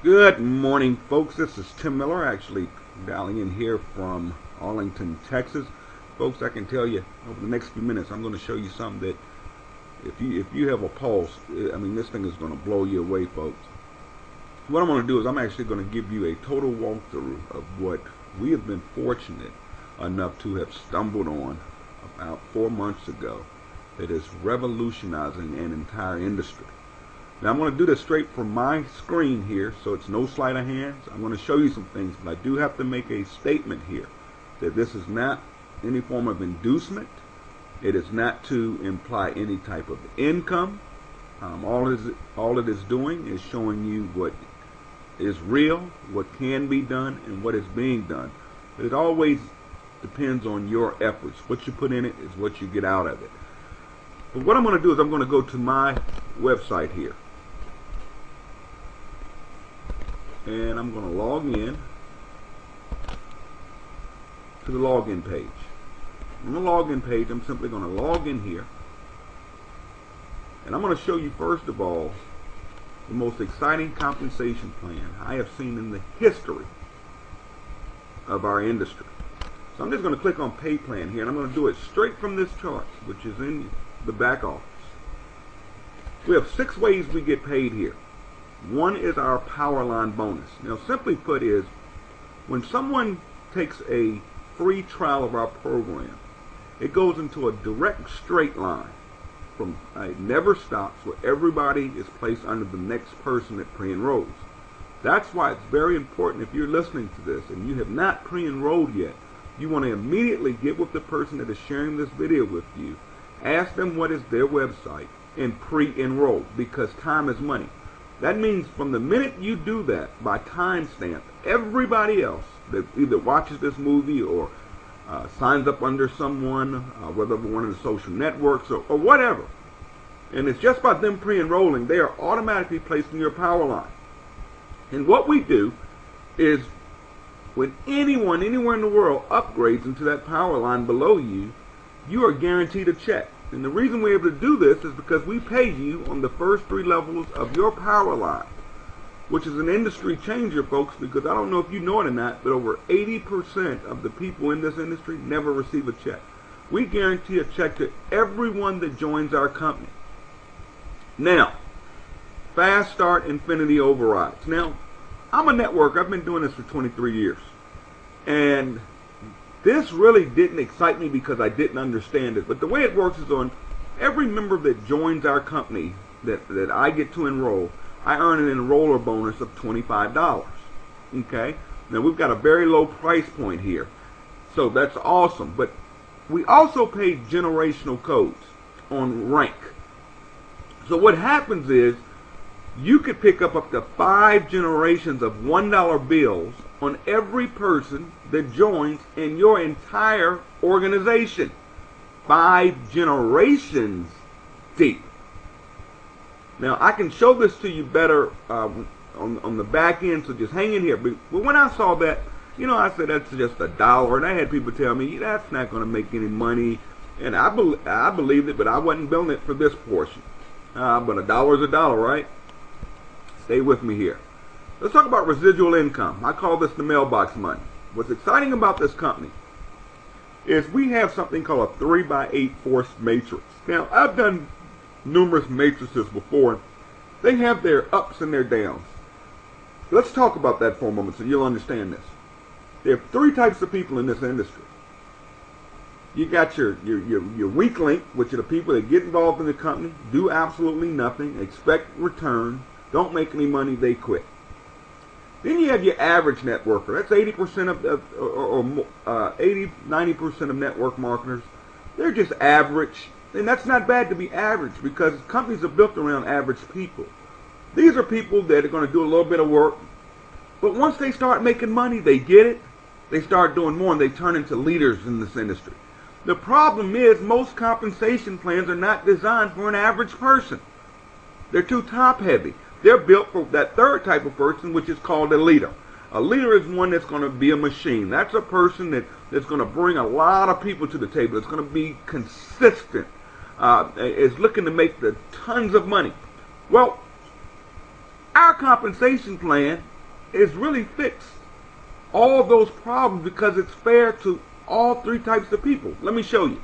Good morning, folks. This is Tim Miller, actually dialing in here from Arlington, Texas. Folks, I can tell you over the next few minutes, I'm going to show you something that if you have a pulse, I mean, this thing is going to blow you away, folks. What I'm going to do is I'm actually going to give you a total walkthrough of what we have been fortunate enough to have stumbled on about 4 months ago that is revolutionizing an entire industry. Now I'm going to do this straight from my screen here, so it's no sleight of hands. I'm going to show you some things, but I do have to make a statement here that this is not any form of inducement. It is not to imply any type of income. All it is doing is showing you what is real, what can be done, and what is being done. But it always depends on your efforts. What you put in it is what you get out of it. But what I'm going to do is I'm going to go to my website here. And I'm going to log in to the login page. On the login page, I'm simply going to log in here. And I'm going to show you, first of all, the most exciting compensation plan I have seen in the history of our industry. So I'm just going to click on Pay Plan here, and I'm going to do it straight from this chart, which is in the back office. We have 6 ways we get paid here. One is our power line bonus. Now, simply put is, when someone takes a free trial of our program, it goes into a direct straight line. It never stops, where everybody is placed under the next person that pre-enrolls. That's why it's very important, if you're listening to this and you have not pre-enrolled yet, you want to immediately get with the person that is sharing this video with you, ask them what is their website, and pre-enroll, because time is money. That means from the minute you do that, by timestamp, everybody else that either watches this movie or signs up under someone, whether one of the social networks or whatever, and it's just by them pre-enrolling, they are automatically placed in your power line. And what we do is, when anyone anywhere in the world upgrades into that power line below you, you are guaranteed a check. And the reason we're able to do this is because we pay you on the first 3 levels of your power line, which is an industry changer, folks, because I don't know if you know it or not, but over 80% of the people in this industry never receive a check. We guarantee a check to everyone that joins our company. Now, Fast Start Infinity Overrides. Now, I'm a networker. I've been doing this for 23 years. And this really didn't excite me because I didn't understand it. But the way it works is, on every member that joins our company that I get to enroll, I earn an enroller bonus of $25. Okay? Now, we've got a very low price point here, so that's awesome. But we also pay generational codes on rank. So what happens is, you could pick up to 5 generations of $1 bills on every person that joins in your entire organization. 5 generations deep. Now, I can show this to you better on the back end, so just hang in here. But when I saw that, I said, that's just $1. And I had people tell me, that's not going to make any money. And I believed it, but I wasn't billing it for this portion. But $1 is $1, right? Stay with me here. Let's talk about residual income. I call this the mailbox money. What's exciting about this company is we have something called a 3x8 forced matrix. Now, I've done numerous matrices before. They have their ups and their downs. Let's talk about that for a moment so you'll understand this. There are 3 types of people in this industry. You got your weak link, which are the people that get involved in the company, do absolutely nothing, expect return, don't make any money, they quit. Then you have your average networker. That's 80% of 80-90% of network marketers. They're just average, and that's not bad to be average, because companies are built around average people. These are people that are going to do a little bit of work, but once they start making money, they get it, they start doing more, and they turn into leaders in this industry. The problem is, most compensation plans are not designed for an average person. They're too top-heavy. They're built for that third type of person, which is called a leader. A leader is one that's going to be a machine. That's a person that's going to bring a lot of people to the table. It's going to be consistent. Is looking to make the tons of money. Well, our compensation plan is really fixed all those problems because it's fair to all three types of people. Let me show you.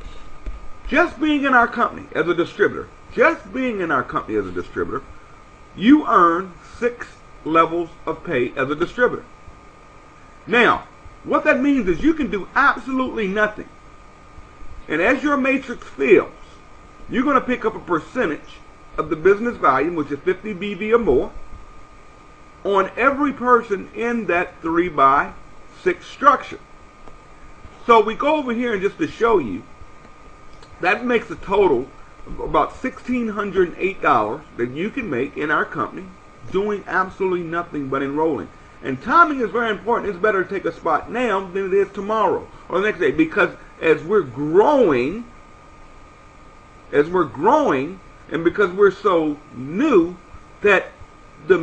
Just being in our company as a distributor, you earn 6 levels of pay as a distributor. Now, what that means is you can do absolutely nothing. And as your matrix fills, you're going to pick up a percentage of the business volume, which is 50 BV or more, on every person in that 3x6 structure. So we go over here and just to show you, that makes a total of about $1,608 that you can make in our company doing absolutely nothing but enrolling. And timing is very important. It's better to take a spot now than it is tomorrow or the next day, because as we're growing, and because we're so new, that the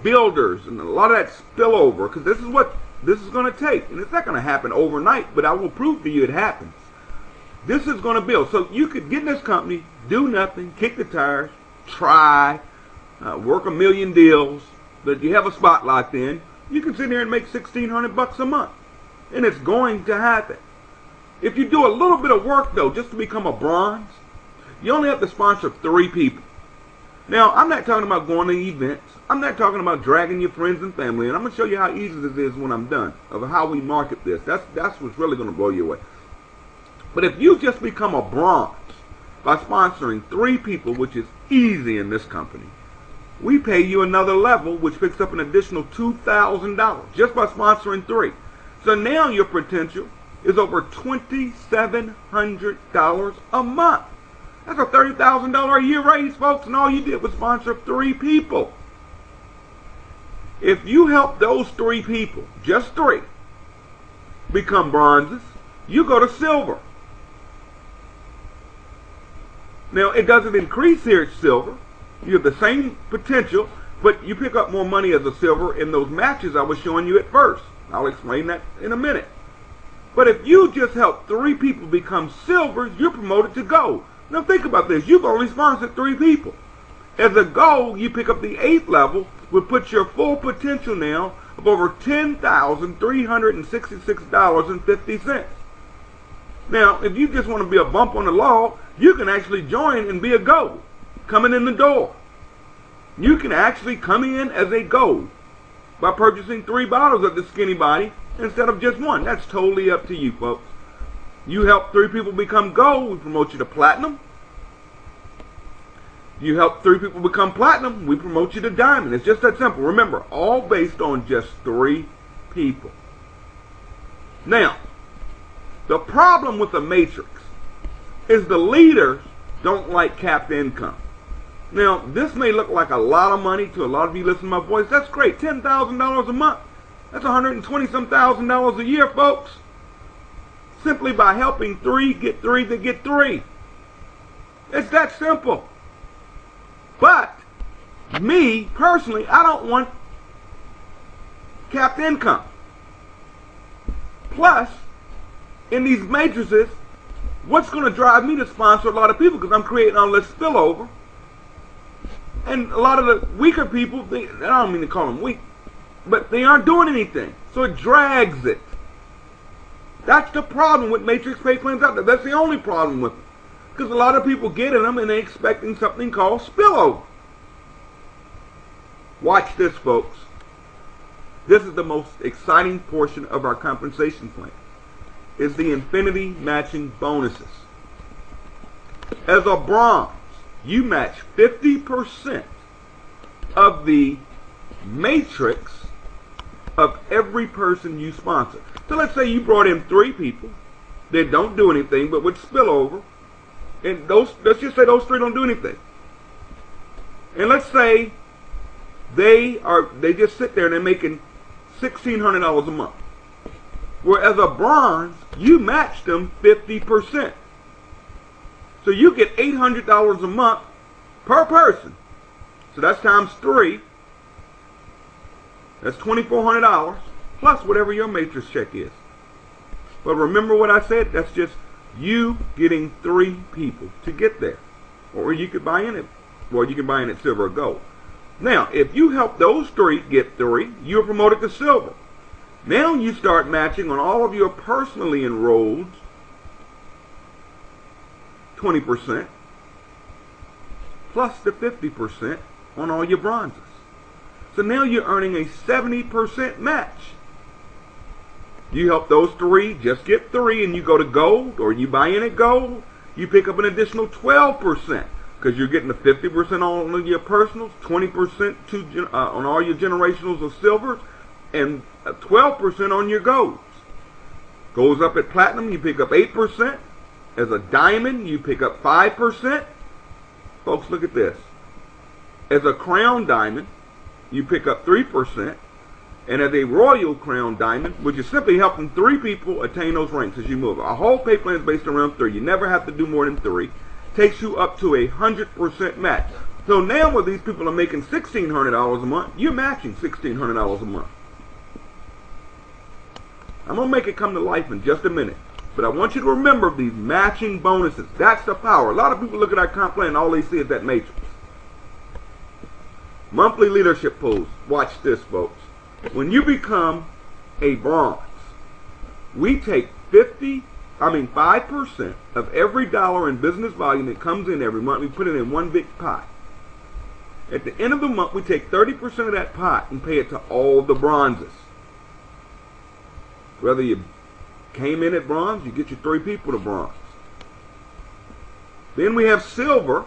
builders and a lot of that spillover, because this is what this is going to take, and it's not going to happen overnight, but I will prove to you it happens. This is going to build. So you could get in this company, do nothing, kick the tires, try, work a million deals, but you have a spot locked in. You can sit here and make $1,600 a month, and it's going to happen. If you do a little bit of work, though, just to become a bronze, you only have to sponsor 3 people. Now, I'm not talking about going to events. I'm not talking about dragging your friends and family. And I'm going to show you how easy this is when I'm done, of how we market this. That's what's really going to blow you away. But if you just become a bronze by sponsoring 3 people, which is easy in this company, we pay you another level, which picks up an additional $2,000 just by sponsoring 3. So now your potential is over $2,700 a month. That's a $30,000 a year raise, folks, and all you did was sponsor 3 people. If you help those 3 people, just 3, become bronzes, you go to silver. Now, it doesn't increase here at silver. You have the same potential, but you pick up more money as a silver in those matches I was showing you at first. I'll explain that in a minute. But if you just help 3 people become silvers, you're promoted to gold. Now think about this. You've only sponsored 3 people. As a gold, you pick up the 8th level, which puts your full potential now of over $10,366.50. Now, if you just want to be a bump on the log, you can actually join and be a gold, coming in the door. You can actually come in as a gold by purchasing 3 bottles of the Skinny Body instead of just 1. That's totally up to you, folks. You help 3 people become gold, we promote you to platinum. You help 3 people become platinum, we promote you to diamond. It's just that simple. Remember, all based on just 3 people. Now, the problem with the matrix is the leaders don't like capped income. Now, this may look like a lot of money to a lot of you listening to my voice. That's great. $10,000 a month. That's $120-some thousand a year, folks. Simply by helping 3 get 3 that get 3. It's that simple. But me, personally, I don't want capped income. Plus, in these matrices, what's going to drive me to sponsor a lot of people? Because I'm creating all this spillover. And a lot of the weaker people, I don't mean to call them weak, but they aren't doing anything. So it drags it. That's the problem with matrix pay plans out there. That's the only problem with them. Because a lot of people get in them and they're expecting something called spillover. Watch this, folks. This is the most exciting portion of our compensation plan. Is the infinity matching bonuses. As a bronze, you match 50% of the matrix of every person you sponsor. So let's say you brought in 3 people that don't do anything but would spill over, and let's just say those 3 don't do anything. And let's say they just sit there and they're making $1,600 a month. Whereas a bronze, you match them 50%. So you get $800 a month per person. So that's times 3. That's $2,400 plus whatever your matrix check is. But remember what I said? That's just you getting 3 people to get there. Or you could buy in it. Well, you can buy in at silver or gold. Now, if you help those three get 3, you're promoted to silver. Now you start matching on all of your personally enrolled 20% plus the 50% on all your bronzes. So now you're earning a 70% match. You help those 3 just get 3 and you go to gold, or you buy in at gold, you pick up an additional 12% because you're getting the 50% on your personals, 20% on all your generationals of silvers, and 12% on your golds. Goes up at platinum, you pick up 8%. As a diamond, you pick up 5%. Folks, look at this. As a crown diamond, you pick up 3%. And as a royal crown diamond, which is simply helping 3 people attain those ranks as you move. Our whole pay plan is based around 3. You never have to do more than 3. Takes you up to 100% match. So now when these people are making $1,600 a month, you're matching $1,600 a month. I'm going to make it come to life in just a minute. But I want you to remember these matching bonuses. That's the power. A lot of people look at our comp plan and all they see is that matrix. Monthly leadership pools. Watch this, folks. When you become a bronze, we take 5% of every dollar in business volume that comes in every month. We put it in one big pot. At the end of the month, we take 30% of that pot and pay it to all the bronzes. Whether you came in at bronze, you get your 3 people to bronze. Then we have silver.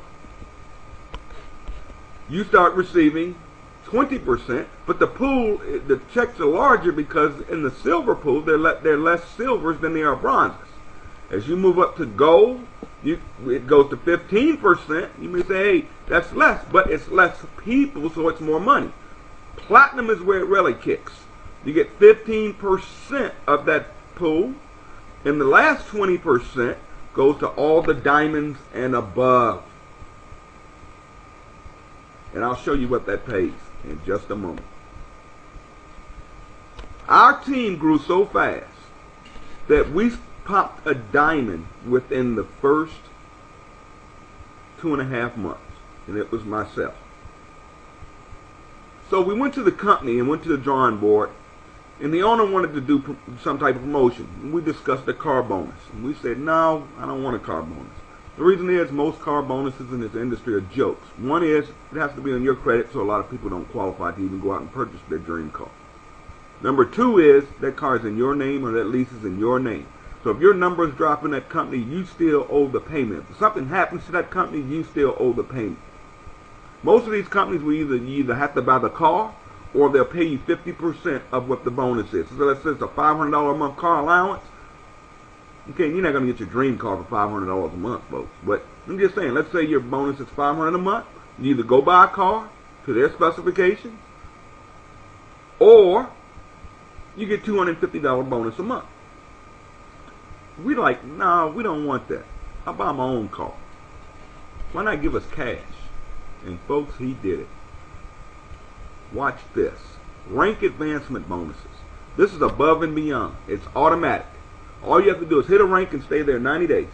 You start receiving 20%, but the pool, the checks are larger because in the silver pool, there are less silvers than there are bronzes. As you move up to gold, it goes to 15%. You may say, hey, that's less, but it's less people, so it's more money. Platinum is where it really kicks. You get 15% of that pool, and the last 20% goes to all the diamonds and above. And I'll show you what that pays in just a moment. Our team grew so fast that we popped a diamond within the first 2.5 months, and it was myself. So we went to the company and went to the drawing board, and the owner wanted to do some type of promotion. We discussed a car bonus, and we said, no, I don't want a car bonus. The reason is most car bonuses in this industry are jokes. One is it has to be on your credit, so a lot of people don't qualify to even go out and purchase their dream car. Number 2 is that car is in your name or that lease is in your name. So if your numbers drop in that company, you still owe the payment. If something happens to that company, you still owe the payment. Most of these companies you either have to buy the car or they'll pay you 50% of what the bonus is. So let's say it's a $500 a month car allowance. Okay, you're not going to get your dream car for $500 a month, folks. But I'm just saying, let's say your bonus is $500 a month. You either go buy a car to their specifications, or you get $250 bonus a month. We like, no, we don't want that. I'll buy my own car. Why not give us cash? And folks, he did it. Watch this. Rank advancement bonuses. This is above and beyond. It's automatic. All you have to do is hit a rank and stay there 90 days.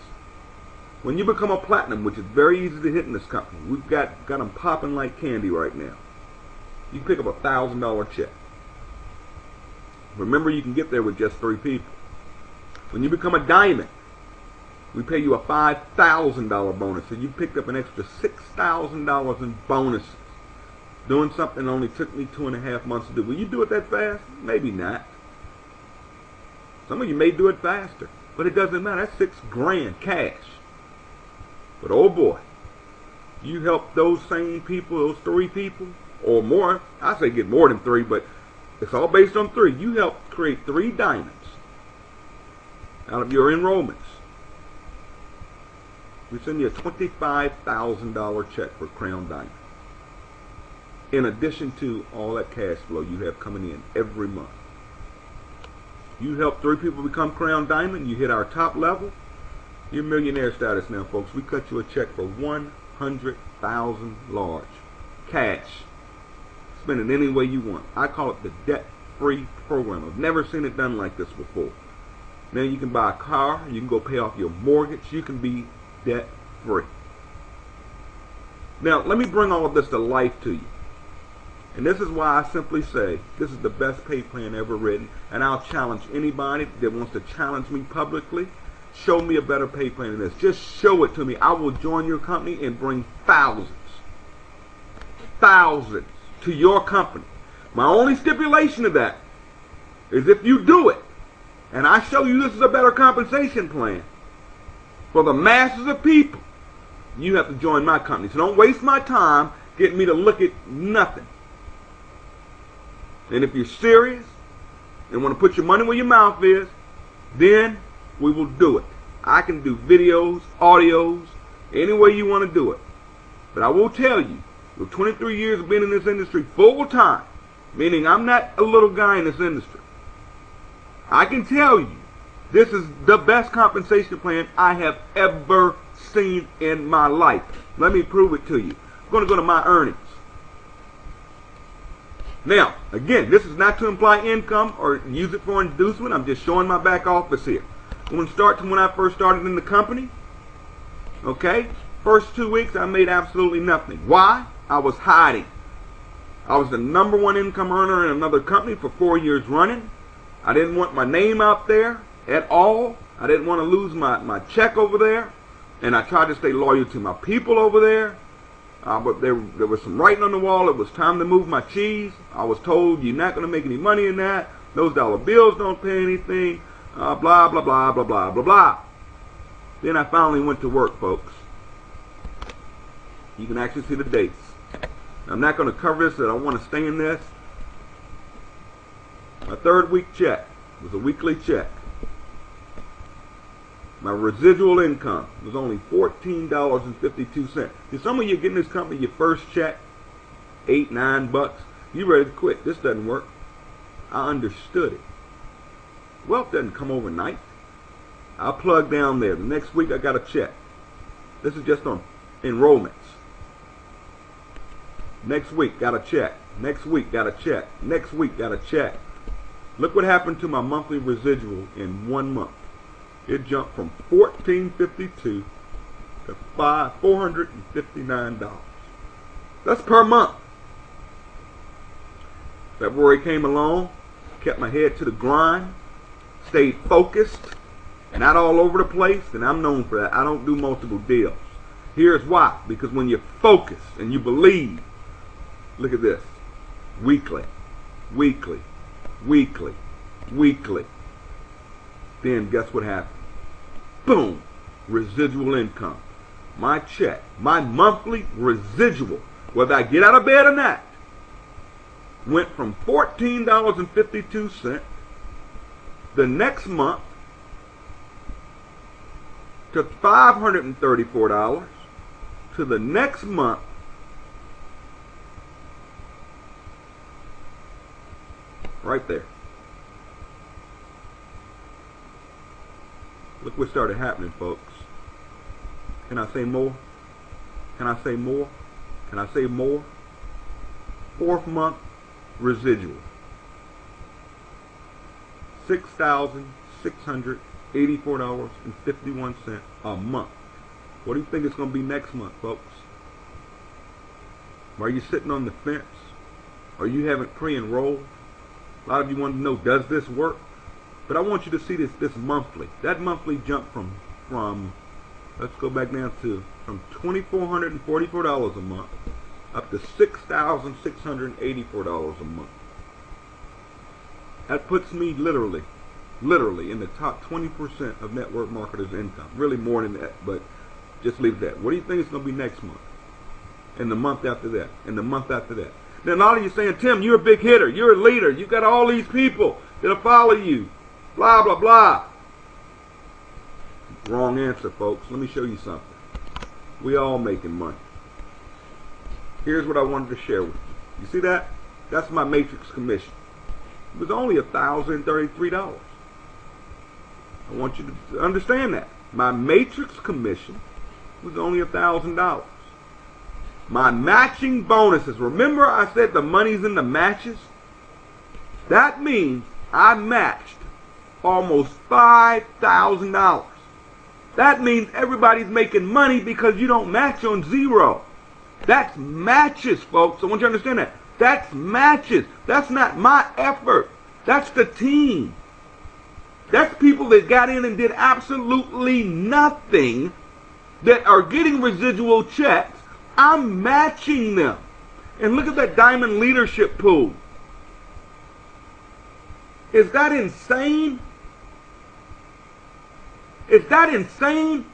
When you become a platinum, which is very easy to hit in this company, we've got them popping like candy right now. You can pick up a $1,000 check. Remember, you can get there with just 3 people. When you become a diamond, we pay you a $5,000 bonus. So you picked up an extra $6,000 in bonuses. Doing something that only took me 2.5 months to do. Will you do it that fast? Maybe not. Some of you may do it faster. But it doesn't matter. That's $6,000 cash. But oh boy, you help those same people, those 3 people, or more. I say get more than 3, but it's all based on 3. You help create 3 diamonds out of your enrollments. We send you a $25,000 check for Crown Diamond. In addition to all that cash flow you have coming in every month. You help 3 people become Crown Diamond, you hit our top level, you're millionaire status now, folks. We cut you a check for $100,000 large. Cash. Spend it any way you want. I call it the debt-free program. I've never seen it done like this before. Now you can buy a car, you can go pay off your mortgage, you can be debt-free. Now, let me bring all of this to life to you. And this is why I simply say this is the best pay plan ever written. And I'll challenge anybody that wants to challenge me publicly. Show me a better pay plan than this. Just show it to me. I will join your company and bring thousands to your company. My only stipulation to that is if you do it, and I show you this is a better compensation plan for the masses of people, you have to join my company. So don't waste my time getting me to look at nothing. And if you're serious and want to put your money where your mouth is, then we will do it. I can do videos, audios, any way you want to do it. But I will tell you, with 23 years of being in this industry full time, meaning I'm not a little guy in this industry, I can tell you this is the best compensation plan I have ever seen in my life. Let me prove it to you. I'm going to go to my earnings. Now, again, this is not to imply income or use it for inducement. I'm just showing my back office here. I'm going to start from when I first started in the company. Okay? First 2 weeks, I made absolutely nothing. Why? I was hiding. I was the #1 income earner in another company for 4 years running. I didn't want my name out there at all. I didn't want to lose my check over there. And I tried to stay loyal to my people over there. But there was some writing on the wall. It was time to move my cheese. I was told, you're not going to make any money in that. Those dollar bills don't pay anything. Blah, blah, blah, blah, blah, blah, blah. Then I finally went to work, folks. You can actually see the dates. I'm not going to cover this, but I want to stay in this. My 3rd week check was a weekly check. My residual income was only $14.52. See, some of you get in this company your first check, $8, $9. You ready to quit. This doesn't work. I understood it. Wealth doesn't come overnight. I plug down there. The next week I got a check. This is just on enrollments. Next week got a check. Next week got a check. Next week got a check. Look what happened to my monthly residual in 1 month. It jumped from $14.52 to $459. That's per month. February came along, kept my head to the grind, stayed focused, not all over the place, and I'm known for that. I don't do multiple deals. Here's why. Because when you're focused and you believe, look at this. Weekly, weekly, weekly, weekly. Then guess what happened? Boom. Residual income. My check, my monthly residual, whether I get out of bed or not, went from $14.52 the next month to $534 to the next month right there. Look what started happening, folks. Can I say more? Can I say more? Can I say more? 4th month residual. $6,684.51 a month. What do you think it's going to be next month, folks? Are you sitting on the fence? Or you haven't pre-enrolled? A lot of you want to know, does this work? But I want you to see this monthly. That monthly jumped from let's go back down to from $2,444 a month up to $6,684 a month. That puts me literally in the top 20% of network marketers' income. Really more than that, but just leave that. What do you think it's going to be next month? And the month after that? And the month after that? Now, a lot of you saying, Tim, you're a big hitter. You're a leader. You got all these people that'll follow you. Blah, blah, blah. Wrong answer, folks. Let me show you something. We all making money. Here's what I wanted to share with you. You see that? That's my matrix commission. It was only $1,033. I want you to understand that. My matrix commission was only $1,000. My matching bonuses. Remember I said the money's in the matches? That means I matched almost $5,000. That means everybody's making money because you don't match on zero. That's matches, folks. I want you to understand that. That's matches. That's not my effort. That's the team. That's people that got in and did absolutely nothing that are getting residual checks. I'm matching them. And look at that diamond leadership pool. Is that insane? Is that insane?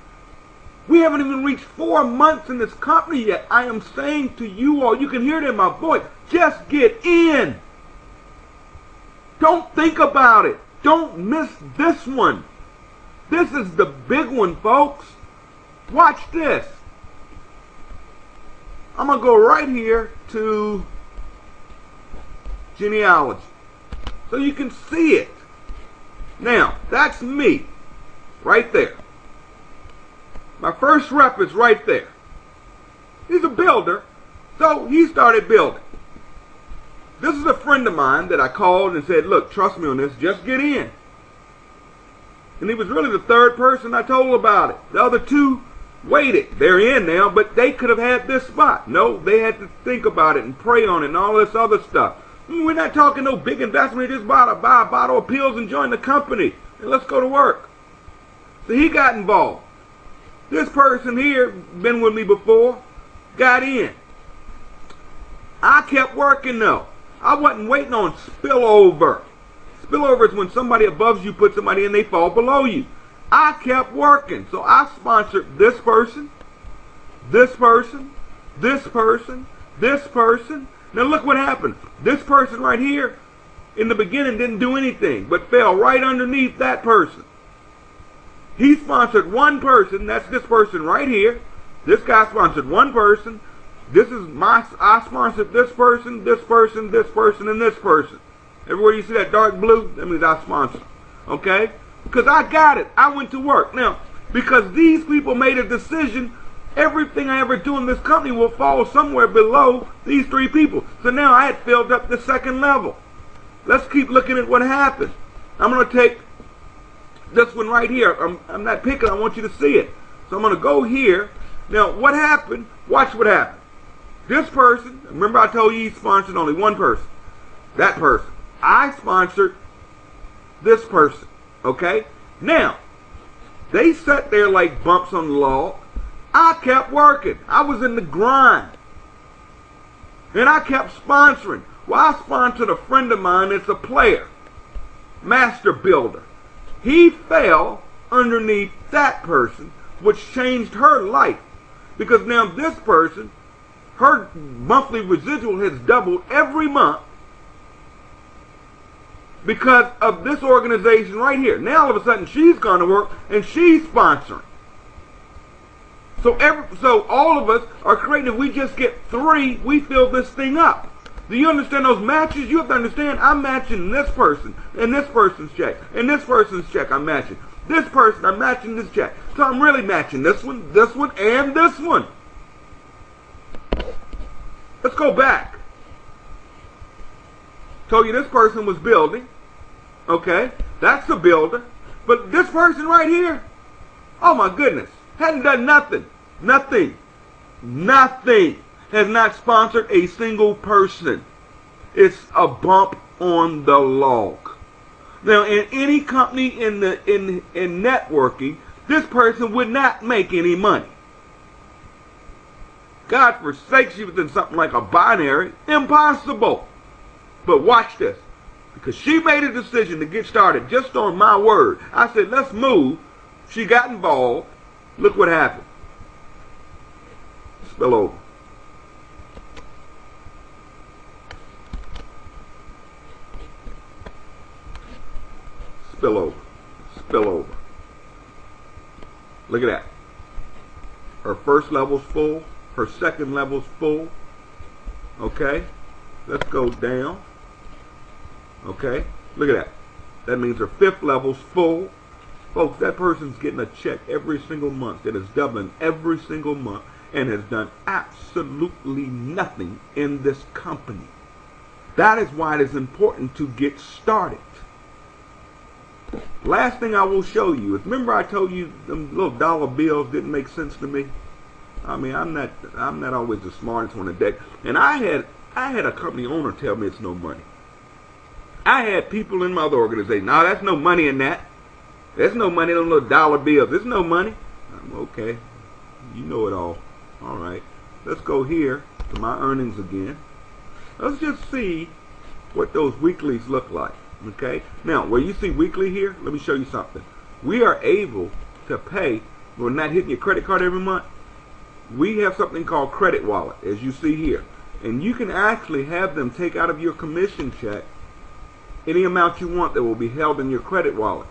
We haven't even reached 4 months in this company yet. I am saying to you all, you can hear it in my voice, just get in. Don't think about it. Don't miss this one. This is the big one, folks. Watch this. I'm going to go right here to genealogy so you can see it. Now, that's me right there. My first rep is right there. He's a builder, so he started building. This is a friend of mine that I called and said, look, trust me on this, just get in. And he was really the third person I told about it. The other two waited. They're in now, but they could have had this spot. No, they had to think about it and pray on it and all this other stuff. We're not talking no big investment. Just buy a bottle of pills and join the company. And let's go to work. So he got involved. This person here, been with me before, got in. I kept working though. I wasn't waiting on spillover. Spillover is when somebody above you puts somebody in, they fall below you. I kept working. So I sponsored this person, this person, this person, this person. Now look what happened. This person right here in the beginning didn't do anything, but fell right underneath that person. He sponsored one person. That's this person right here. This guy sponsored one person. I sponsored this person, this person, this person, and this person. Everywhere you see that dark blue, that means I sponsored. Okay? Because I got it. I went to work. Now, because these people made a decision, everything I ever do in this company will fall somewhere below these three people. So now I had filled up the second level. Let's keep looking at what happened. I'm going to take this one right here. I'm not picking. I want you to see it. So I'm going to go here. Now, what happened? Watch what happened. This person, remember I told you he sponsored only one person. That person. I sponsored this person. Okay? Now, they sat there like bumps on the log. I kept working. I was in the grind. And I kept sponsoring. Well, I sponsored a friend of mine that's a player. Master builder. He fell underneath that person, which changed her life. Because now this person, her monthly residual has doubled every month because of this organization right here. Now all of a sudden she's gone to work and she's sponsoring. So all of us are creating, if we just get 3, we fill this thing up. Do you understand those matches? You have to understand, I'm matching this person and this person's check and this person's check I'm matching. This person, I'm matching this check. So I'm really matching this one, and this one. Let's go back. Told you this person was building. Okay, that's the builder. But this person right here, oh my goodness, hadn't done nothing. Nothing. Has not sponsored a single person. It's a bump on the log. Now, in any company in networking, this person would not make any money. God forsakes you within something like a binary. Impossible. But watch this. Because she made a decision to get started just on my word. I said, let's move. She got involved. Look what happened. Spill over. Spill over. Spill over. Look at that. Her first level's full. Her second level's full. Okay. Let's go down. Okay. Look at that. That means her fifth level's full. Folks, that person's getting a check every single month that is doubling every single month and has done absolutely nothing in this company. That is why it is important to get started. Last thing I will show you is, remember I told you them little dollar bills didn't make sense to me? I mean, I'm not always the smartest on the deck. And I had I had a company owner tell me it's no money. I had people in my other organization, no, that's no money in that. There's no money in those little dollar bills. There's no money. I'm okay. You know it all. All right. Let's go here to my earnings again. Let's just see what those weeklies look like. Okay. Now, where you see weekly here, let me show you something. We are able to pay. We're not hitting your credit card every month. We have something called Credit Wallet, as you see here. And you can actually have them take out of your commission check any amount you want that will be held in your credit wallet.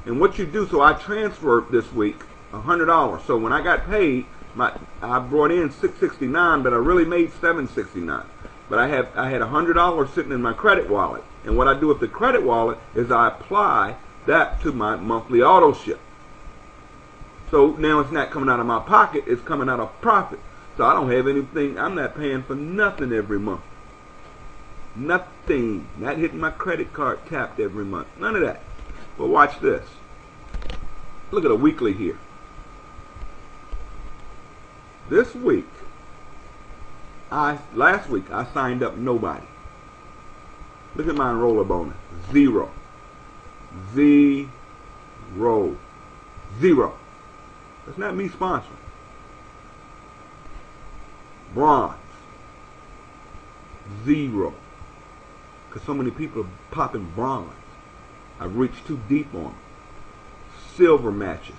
And what you do, so I transferred this week $100. So when I got paid, I brought in $669, but I really made $769. But I had $100 sitting in my credit wallet. And what I do with the credit wallet is I apply that to my monthly auto ship. So now it's not coming out of my pocket, it's coming out of profit. So I don't have anything, I'm not paying for nothing every month. Nothing. Not hitting my credit card tapped every month. None of that. But watch this. Look at a weekly here. This week, last week, I signed up nobody. Look at my enroller bonus. Zero. Zero. Zero. That's not me sponsoring. Bronze. Zero. Because so many people are popping bronze. I've reached too deep on them. Silver matches.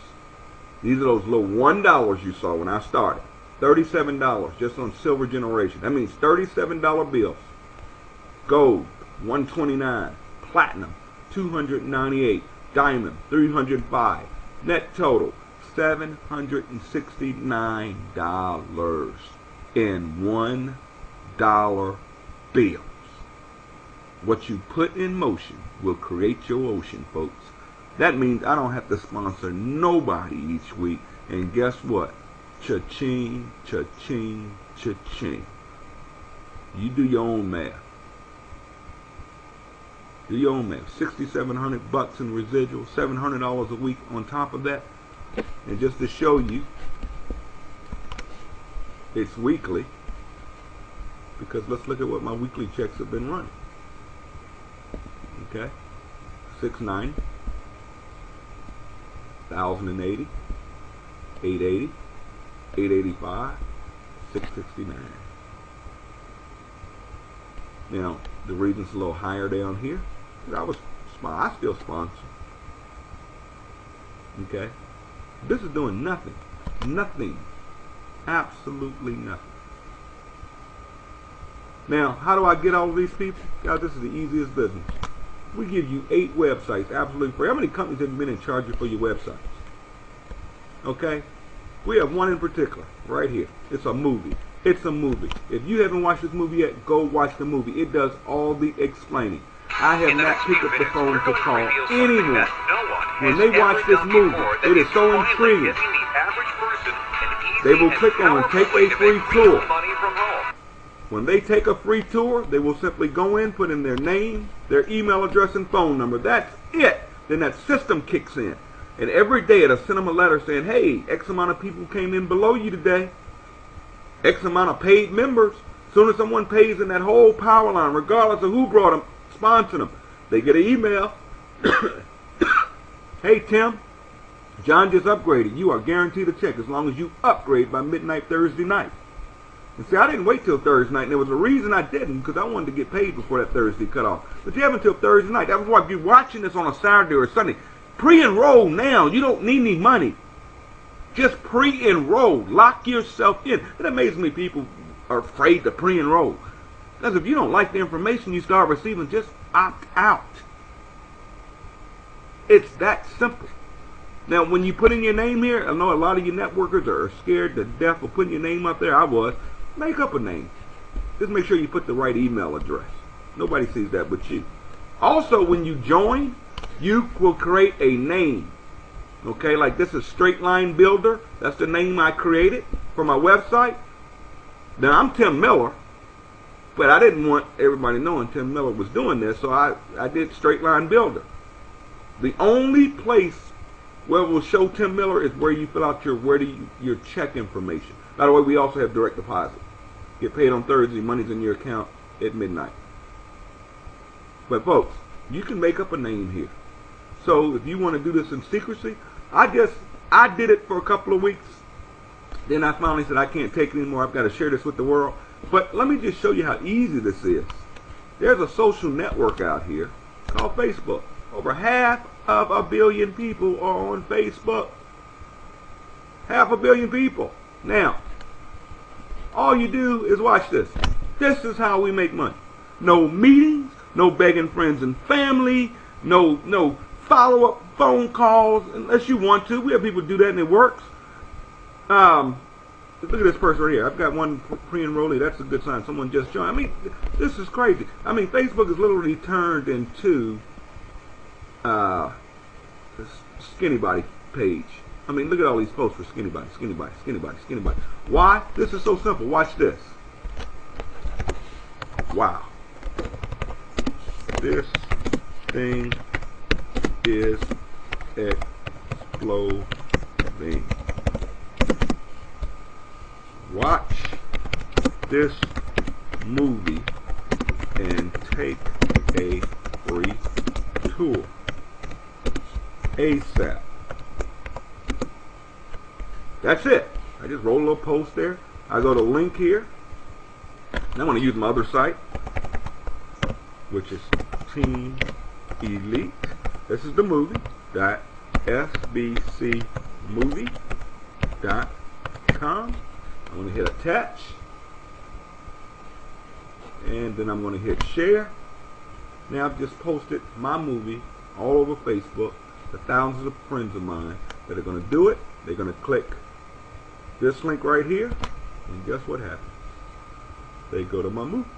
These are those little $1 you saw when I started. $37 just on silver generation. That means $37 bills. Gold, $129. Platinum, $298. Diamond, $305. Net total, $769 in $1 bills. What you put in motion will create your ocean, folks. That means I don't have to sponsor nobody each week. And guess what? Cha-ching, cha-ching, cha-ching. You do your own math. Do your own math. $6,700 in residual, $700 a week on top of that. And just to show you, it's weekly. Because let's look at what my weekly checks have been running. Okay, 690, 1,080, 880, 885, 669. Now the reason it's a little higher down here is I still sponsor. Okay, this is doing nothing, absolutely nothing. Now, how do I get all of these people? Guys, this is the easiest business. We give you 8 websites absolutely free. How many companies have been in charge for your websites? Okay? We have one in particular, right here. It's a movie. It's a movie. If you haven't watched this movie yet, go watch the movie. It does all the explaining. I have not picked up the phone to call anyone. When they watch this movie, it is so intriguing. They will click on Take a Free Tour. When they take a free tour, they will simply go in, put in their name, their email address, and phone number. That's it. Then that system kicks in. And every day it'll send them a letter saying, hey, X amount of people came in below you today. X amount of paid members. As soon as someone pays in that whole power line, regardless of who brought them, sponsor them, they get an email. Hey, Tim, John just upgraded. You are guaranteed a check as long as you upgrade by midnight Thursday night. And see, I didn't wait till Thursday night, and there was a reason I didn't, because I wanted to get paid before that Thursday cut off. But you have until Thursday night. That was why if you're watching this on a Saturday or a Sunday, pre-enroll now. You don't need any money. Just pre-enroll. Lock yourself in. It amazes me people are afraid to pre-enroll. Because if you don't like the information you start receiving, just opt out. It's that simple. Now, when you put in your name here, I know a lot of you networkers are scared to death of putting your name up there. I was. Make up a name. Just make sure you put the right email address. Nobody sees that but you. Also, when you join, you will create a name. Okay, like this is Straight Line Builder. That's the name I created for my website. Now, I'm Tim Miller, but I didn't want everybody knowing Tim Miller was doing this, so I did Straight Line Builder. The only place where it will show Tim Miller is where you fill out your check information. By the way, we also have direct deposit. Get paid on Thursday, money's in your account at midnight. But folks, you can make up a name here. So if you want to do this in secrecy, I did it for a couple of weeks. Then I finally said I can't take it anymore. I've got to share this with the world. But let me just show you how easy this is. There's a social network out here called Facebook. Over 500 million people are on Facebook. 500 million people. Now, all you do is watch this. This is how we make money. No meetings, no begging friends and family, no follow-up phone calls unless you want to. We have people do that and it works. Look at this person right here. I've got one pre-enrollee. That's a good sign. Someone just joined. I mean, this is crazy. I mean, Facebook is literally turned into this skinny body page. I mean, look at all these posts for skinny body, skinny body, skinny body, skinny body. Why? This is so simple. Watch this. Wow. This thing is exploding. Watch this movie and take a free tour ASAP. That's it. I just roll a little post there. I go to link here. And I want to use my other site, which is Team Elite. This is the movie. .sbcmovie.com. I'm going to hit attach. And then I'm going to hit share. Now I've just posted my movie all over Facebook to thousands of friends of mine that are going to do it. They're going to click this link right here. And guess what happens? They go to my movie.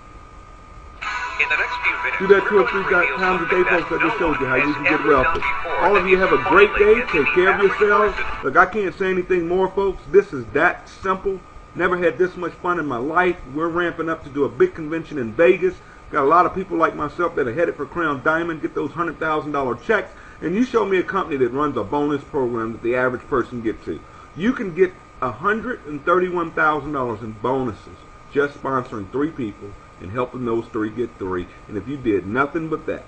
In the next few minutes, do that 2 or 3 times a day, folks. I just showed you how you can get wealthy. All of you have a great day. Take care of yourselves. Look, I can't say anything more, folks. This is that simple. Never had this much fun in my life. We're ramping up to do a big convention in Vegas. Got a lot of people like myself that are headed for Crown Diamond, get those $100,000 checks. And you show me a company that runs a bonus program that the average person gets to. You can get $131,000 in bonuses just sponsoring 3 people and helping those 3 get 3. And if you did nothing but that,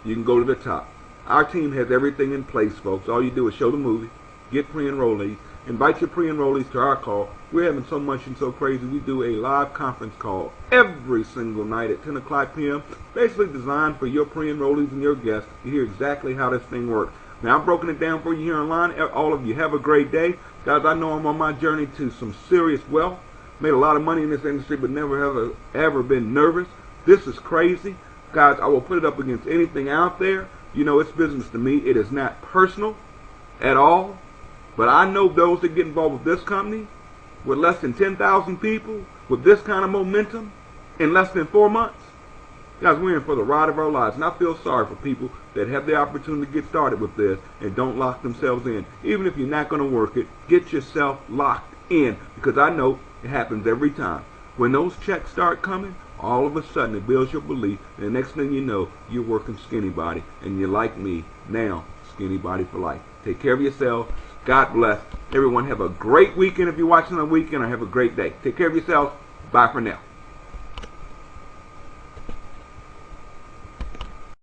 you can go to the top. Our team has everything in place, folks. All you do is show the movie, get pre-enrollees, invite your pre-enrollees to our call. We're having so much and so crazy. We do a live conference call every single night at 10 o'clock p.m. Basically designed for your pre-enrollees and your guests to hear exactly how this thing works. Now, I've broken it down for you here online. All of you have a great day. Guys, I know I'm on my journey to some serious wealth. Made a lot of money in this industry, but never have ever been nervous. This is crazy. Guys, I will put it up against anything out there. You know, it's business to me. It is not personal at all. But I know those that get involved with this company, with less than 10,000 people, with this kind of momentum, in less than 4 months, guys, we're in for the ride of our lives. And I feel sorry for people that have the opportunity to get started with this and don't lock themselves in. Even if you're not going to work it, get yourself locked in, because I know it happens every time. When those checks start coming, all of a sudden it builds your belief, and the next thing you know, you're working skinny body, and you're like me now, skinny body for life. Take care of yourself. God bless. Everyone have a great weekend if you're watching on the weekend, or have a great day. Take care of yourselves. Bye for now.